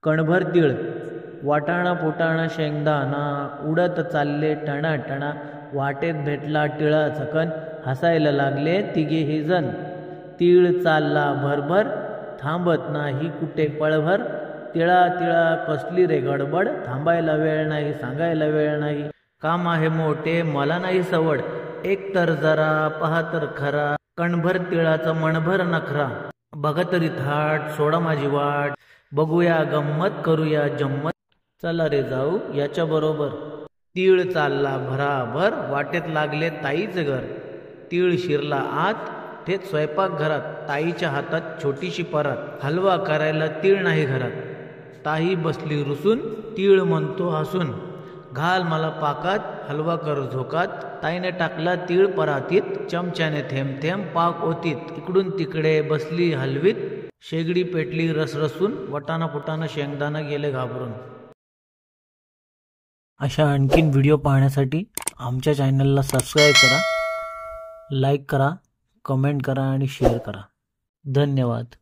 कणभर तीळ, वाटाणा पोटाणा शेंगदाणा, उडत चालले टणा टणा, वाटेत भेटला टिळा चकन, हसायला लागले तिघेही जण. तीळ चालला भरभर, थांबत नाही कुठे पळभर, तिळा तिळा कसली रे गडबड, थांबायला वेळ नाही सांगायला वेळ नाही, काम आहे मोठे मला नाही सवड, एक तर जरा पहा तर खरा, कणभर तिळाचा मणभर नखरा, बघा तरी थाट सोडा माझी वाट, बघूया गंमत करूया जम्मत, चला रे जाऊ याच्या बरोबर. तीळ चालला भराभर, वाटेत लागले ताईचे घर, तीळ शिरला आत थेट स्वयंपाकघरात, ताईच्या हातात छोटीशी परात, हलवा करायला तीळ नाही घरात, ताई बसली रुसून, तीळ म्हणतो हसून, घाल मला पाकात हलवा कर झोकात, ताईने टाकला तीळ परातीत, चमच्याने थेंब थेंब पाक ओतीत, इकडून तिकडे बसली हलवीत, शेगडी पेटली रसरसून, वटाणा फुटाणा शेंगदाणा गेले घाबरून. अशा आणखीन व्हिडिओ पाहण्यासाठी आमच्या चॅनलला सबस्क्राईब करा, लाईक करा, कमेंट करा आणि शेअर करा. धन्यवाद.